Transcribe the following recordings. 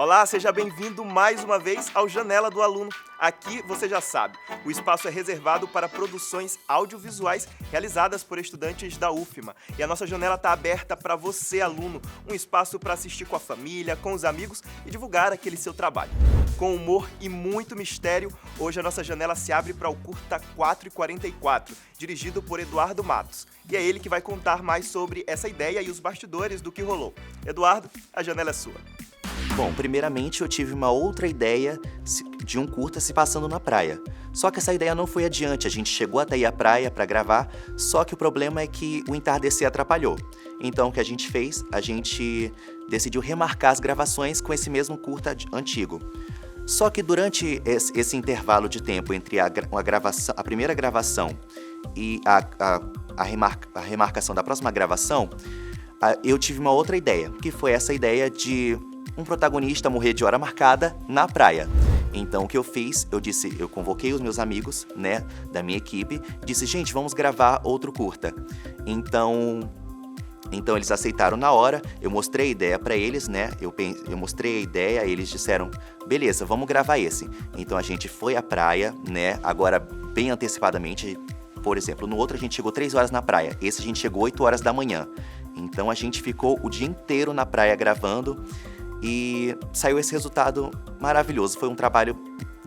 Olá, seja bem-vindo mais uma vez ao Janela do Aluno. Aqui, você já sabe, o espaço é reservado para produções audiovisuais realizadas por estudantes da UFMA. E a nossa janela está aberta para você, aluno, um espaço para assistir com a família, com os amigos e divulgar aquele seu trabalho. Com humor e muito mistério, hoje a nossa janela se abre para o curta 4h44, dirigido por Eduardo Matos. E é ele que vai contar mais sobre essa ideia e os bastidores do que rolou. Eduardo, a janela é sua. Bom, primeiramente eu tive uma outra ideia de um curta se passando na praia. Só que essa ideia não foi adiante, a gente chegou até ir à praia para gravar, só que o problema é que o entardecer atrapalhou. Então o que a gente fez? A gente decidiu remarcar as gravações com esse mesmo curta antigo. Só que durante esse intervalo de tempo entre a primeira gravação e a remarcação da próxima gravação, eu tive uma outra ideia, que foi essa ideia de um protagonista morrer de hora marcada na praia. Então o que eu fiz, eu convoquei os meus amigos, né, da minha equipe, disse, gente, vamos gravar outro curta. Então eles aceitaram na hora, eu mostrei a ideia pra eles, né, eu mostrei a ideia, eles disseram, beleza, vamos gravar esse. Então a gente foi à praia, né, agora bem antecipadamente, por exemplo, no outro a gente chegou 3 horas na praia, esse a gente chegou 8 horas da manhã. Então a gente ficou o dia inteiro na praia gravando, e saiu esse resultado maravilhoso. Foi um trabalho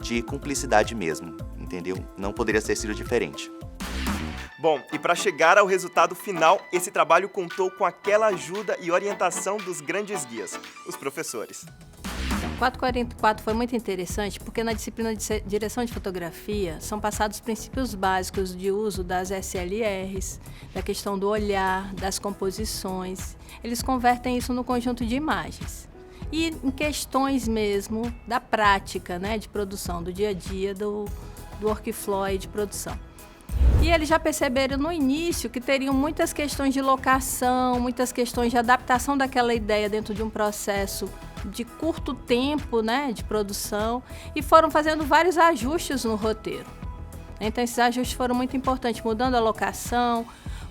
de cumplicidade mesmo, entendeu? Não poderia ter sido diferente. Bom, e para chegar ao resultado final, esse trabalho contou com aquela ajuda e orientação dos grandes guias, os professores. O 444 foi muito interessante porque na disciplina de direção de fotografia são passados os princípios básicos de uso das SLRs, da questão do olhar, das composições. Eles convertem isso no conjunto de imagens. E em questões mesmo da prática, né, de produção, do dia a dia, do workflow de produção. E eles já perceberam no início que teriam muitas questões de locação, muitas questões de adaptação daquela ideia dentro de um processo de curto tempo, né, de produção, e foram fazendo vários ajustes no roteiro. Então esses ajustes foram muito importantes, mudando a locação,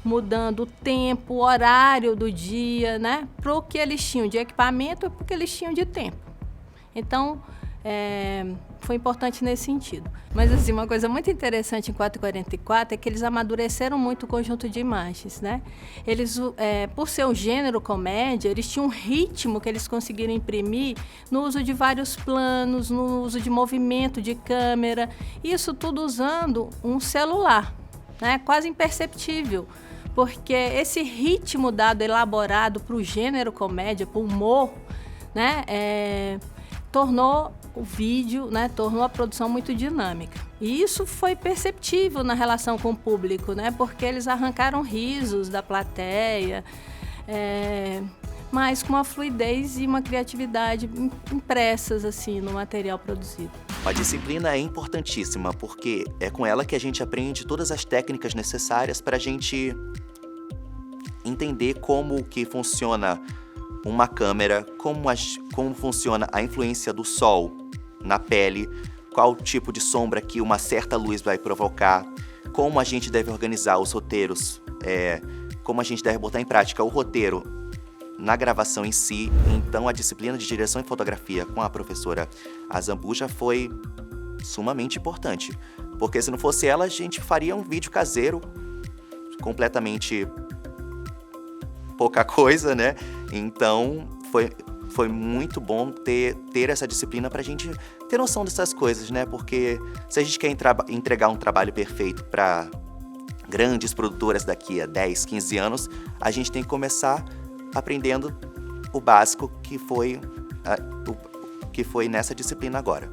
mudando o tempo, o horário do dia, né? Para o que eles tinham de equipamento e para o que eles tinham de tempo. Então, foi importante nesse sentido. Mas, assim, uma coisa muito interessante em 444 é que eles amadureceram muito o conjunto de imagens, né? Eles, por ser um gênero comédia, eles tinham um ritmo que eles conseguiram imprimir no uso de vários planos, no uso de movimento de câmera, isso tudo usando um celular, né? Quase imperceptível. Porque esse ritmo dado, elaborado para o gênero comédia, para o humor, né, tornou o vídeo, né, tornou a produção muito dinâmica. E isso foi perceptível na relação com o público, né, porque eles arrancaram risos da plateia, mas com uma fluidez e uma criatividade impressas assim, no material produzido. A disciplina é importantíssima, porque é com ela que a gente aprende todas as técnicas necessárias para a gente entender como que funciona uma câmera, como funciona a influência do sol na pele, qual tipo de sombra que uma certa luz vai provocar, como a gente deve organizar os roteiros, como a gente deve botar em prática o roteiro na gravação em si. Então a disciplina de direção e fotografia com a professora Azambuja foi sumamente importante, porque se não fosse ela, a gente faria um vídeo caseiro, completamente pouca coisa, né? Então foi muito bom ter essa disciplina pra gente ter noção dessas coisas, né? Porque se a gente quer entregar um trabalho perfeito para grandes produtoras daqui a 10, 15 anos, a gente tem que começar aprendendo o básico que foi nessa disciplina agora.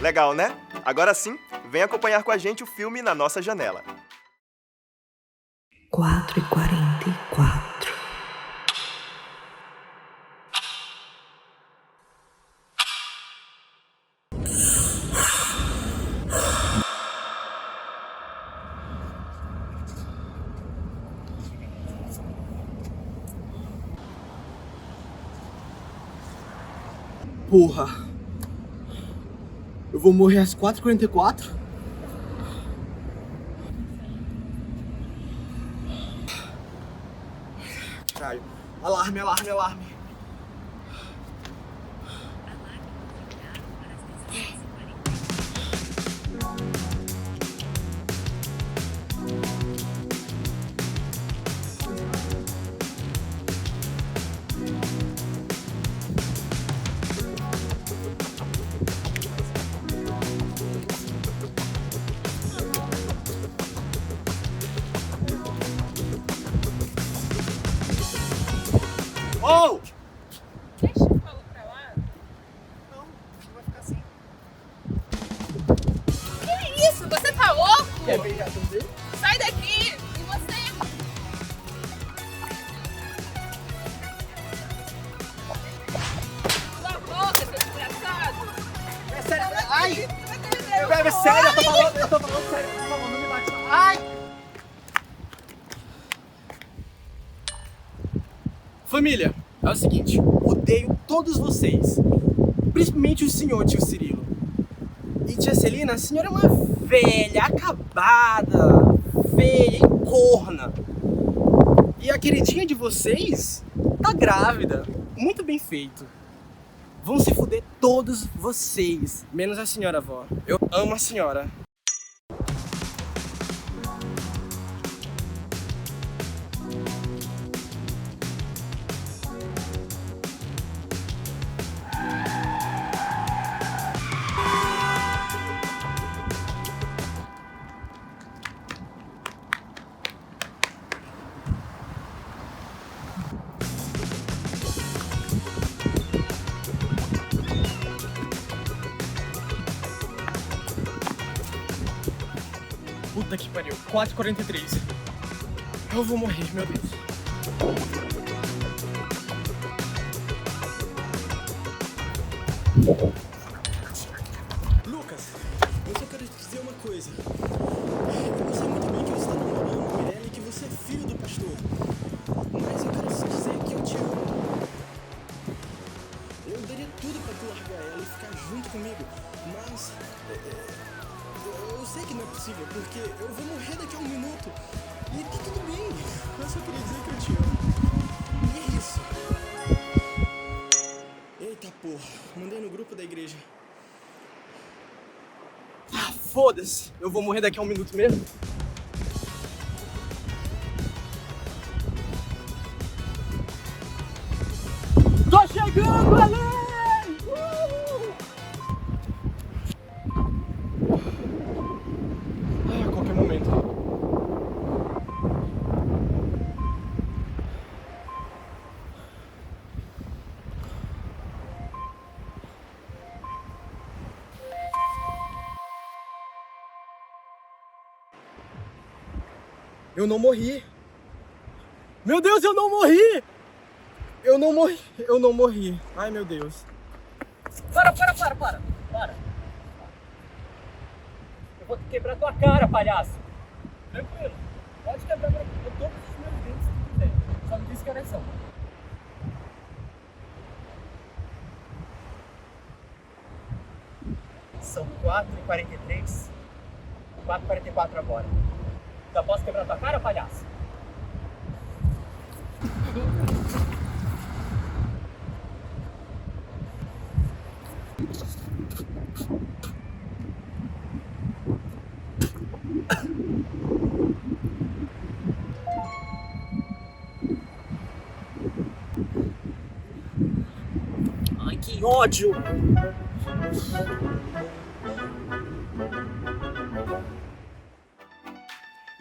Legal, né? Agora sim, vem acompanhar com a gente o filme Na Nossa Janela. 4h44. Porra, eu vou morrer às 4h44? Caralho, alarme. Oh! Deixa eu falar pra lá. Não vai ficar assim. Que isso? Você tá louco? Quer beijar também? Sai daqui! E você? Cala a boca, seu desgraçado! É sério. Ai! É sério, eu tô falando sério. Por favor, não me bate. Ai! Família, é o seguinte, odeio todos vocês, principalmente o senhor tio Cirilo. E tia Celina, a senhora é uma velha, acabada, feia e corna. E a queridinha de vocês tá grávida, muito bem feito. Vão se fuder todos vocês, menos a senhora avó. Eu amo a senhora. Puta que pariu, 4h43. Eu vou morrer, meu Deus. Lucas, eu só quero te dizer uma coisa. Eu sei muito bem que você tá namorando com Mirella e que você é filho do pastor. Mas eu quero te dizer que eu te amo. Eu daria tudo pra tu largar ela e ficar junto comigo. Mas... eu sei que não é possível, porque eu vou morrer daqui a 1 minuto. E tá tudo bem. Eu só queria dizer que eu te amo. E é isso. Eita porra, mandei no grupo da igreja. Ah, foda-se. Eu vou morrer daqui a 1 minuto mesmo. Tô chegando ali! A qualquer momento. Eu não morri. Meu Deus, eu não morri! Eu não morri. Ai, meu Deus. Para. Eu vou quebrar tua cara, palhaço. Tranquilo. Pode quebrar todos os meus dentes se quiser. Só me diz que horas são. São 4h43. 4h44 agora. Já posso quebrar tua cara, palhaço? Ai, que ódio!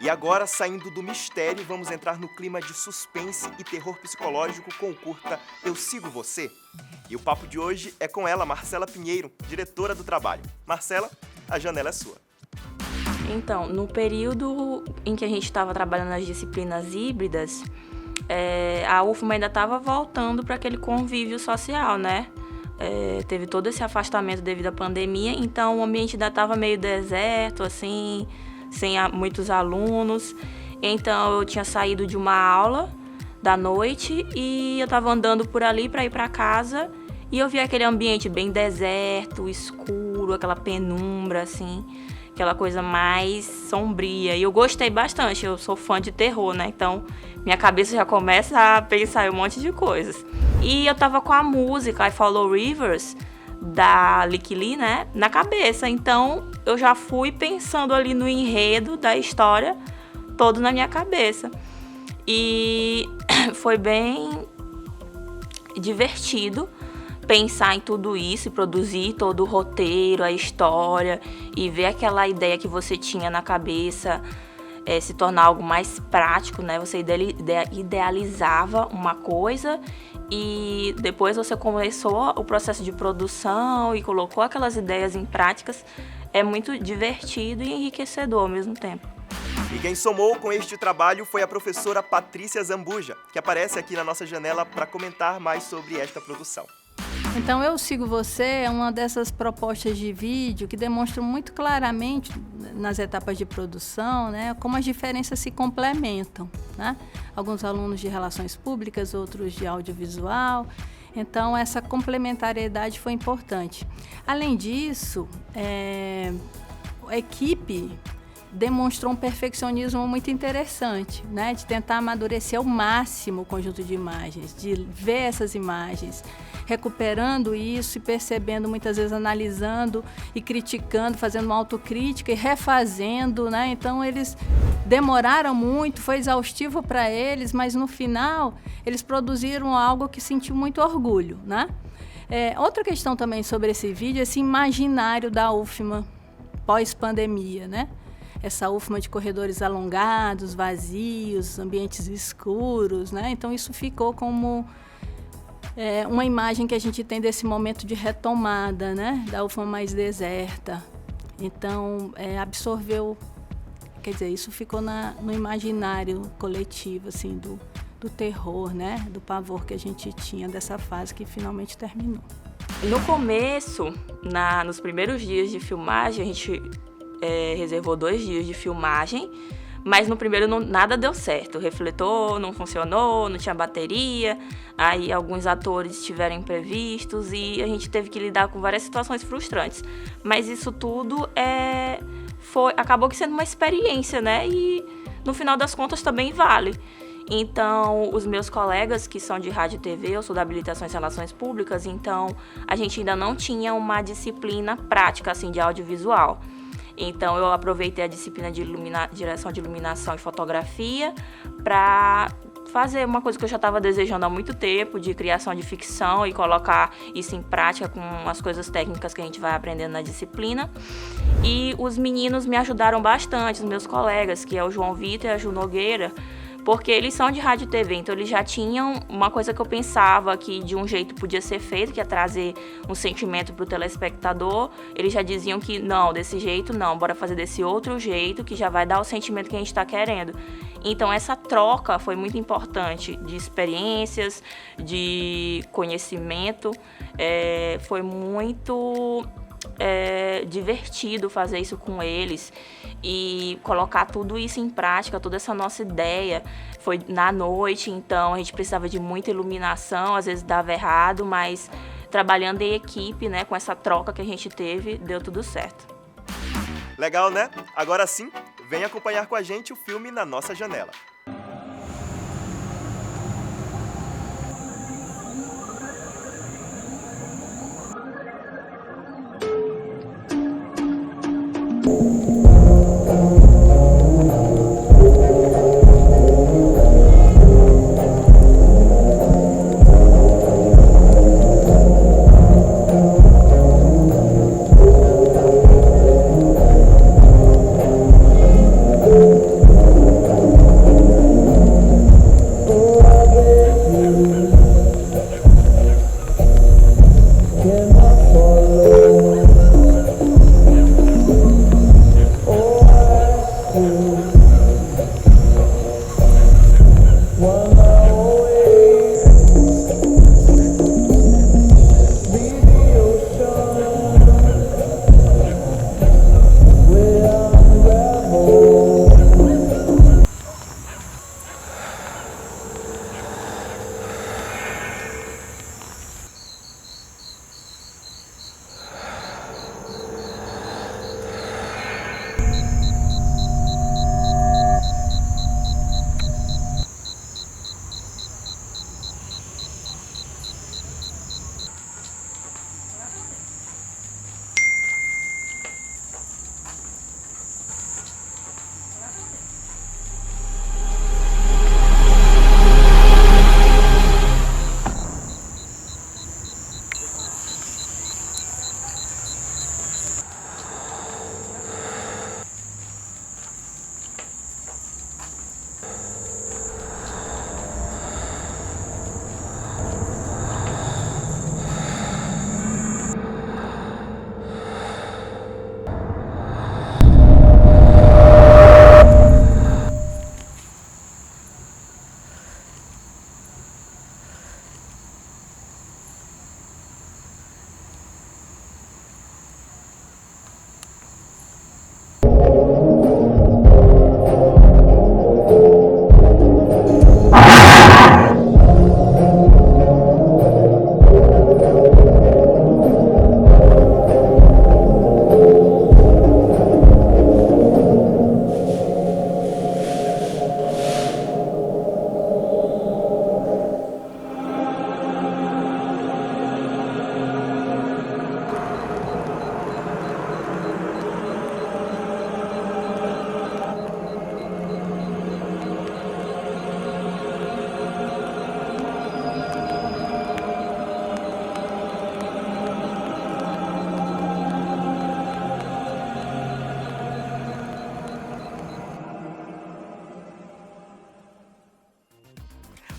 E agora, saindo do mistério, vamos entrar no clima de suspense e terror psicológico com o curta Eu Sigo Você. E o papo de hoje é com ela, Marcela Pinheiro, diretora do trabalho. Marcela, a janela é sua. Então, no período em que a gente estava trabalhando nas disciplinas híbridas, a UFMA ainda estava voltando para aquele convívio social, né? Teve todo esse afastamento devido à pandemia, então o ambiente ainda estava meio deserto, assim, sem muitos alunos. Então eu tinha saído de uma aula da noite e eu estava andando por ali para ir para casa e eu vi aquele ambiente bem deserto, escuro, aquela penumbra, assim, aquela coisa mais sombria. E eu gostei bastante, eu sou fã de terror, né? Então minha cabeça já começa a pensar em um monte de coisas. E eu tava com a música I Follow Rivers, da Lick Lee, né, na cabeça. Então eu já fui pensando ali no enredo da história todo na minha cabeça. E foi bem divertido pensar em tudo isso e produzir todo o roteiro, a história e ver aquela ideia que você tinha na cabeça se tornar algo mais prático, né? Você idealizava uma coisa e depois você começou o processo de produção e colocou aquelas ideias em práticas. É muito divertido e enriquecedor ao mesmo tempo. E quem somou com este trabalho foi a professora Patrícia Zambuja, que aparece aqui na nossa janela para comentar mais sobre esta produção. Então, Eu Sigo Você é uma dessas propostas de vídeo que demonstram muito claramente, nas etapas de produção, né, como as diferenças se complementam, né? Alguns alunos de Relações Públicas, outros de Audiovisual. Então, essa complementariedade foi importante. Além disso, a equipe demonstrou um perfeccionismo muito interessante, né? De tentar amadurecer ao máximo o conjunto de imagens, de ver essas imagens, recuperando isso e percebendo, muitas vezes analisando e criticando, fazendo uma autocrítica e refazendo, né? Então eles demoraram muito, foi exaustivo para eles, mas no final eles produziram algo que sentiu muito orgulho, né? Outra questão também sobre esse vídeo é esse imaginário da UFMA pós-pandemia, né? Essa UFMA de corredores alongados, vazios, ambientes escuros, né? Então isso ficou como uma imagem que a gente tem desse momento de retomada, né? Da UFMA mais deserta. Então absorveu, quer dizer, isso ficou no imaginário coletivo, assim, do terror, né? Do pavor que a gente tinha dessa fase que finalmente terminou. No começo, nos primeiros dias de filmagem, a gente reservou 2 dias de filmagem, mas no primeiro nada deu certo. O refletor não funcionou, não tinha bateria, aí alguns atores tiveram imprevistos e a gente teve que lidar com várias situações frustrantes. Mas isso tudo acabou sendo uma experiência, né? E no final das contas também vale. Então, os meus colegas que são de rádio e TV, eu sou da habilitação em relações públicas, então a gente ainda não tinha uma disciplina prática assim de audiovisual. Então, eu aproveitei a disciplina de direção de iluminação e fotografia para fazer uma coisa que eu já estava desejando há muito tempo, de criação de ficção e colocar isso em prática com as coisas técnicas que a gente vai aprendendo na disciplina. E os meninos me ajudaram bastante, os meus colegas, que é o João Vitor e a Ju Nogueira, porque eles são de rádio e TV, então eles já tinham uma coisa que eu pensava que de um jeito podia ser feito, que é trazer um sentimento para o telespectador. Eles já diziam que não, desse jeito não, bora fazer desse outro jeito, que já vai dar o sentimento que a gente está querendo. Então essa troca foi muito importante, de experiências, de conhecimento, foi muito divertido fazer isso com eles e colocar tudo isso em prática, toda essa nossa ideia. Foi na noite, então a gente precisava de muita iluminação, às vezes dava errado, mas trabalhando em equipe, né, com essa troca que a gente teve, deu tudo certo. Legal, né? Agora sim, vem acompanhar com a gente o filme Na Nossa Janela.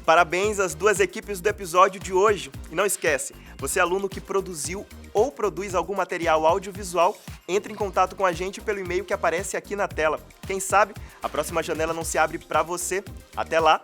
Parabéns às duas equipes do episódio de hoje. E não esquece, você aluno que produziu ou produz algum material audiovisual, entre em contato com a gente pelo e-mail que aparece aqui na tela. Quem sabe a próxima janela não se abre para você. Até lá!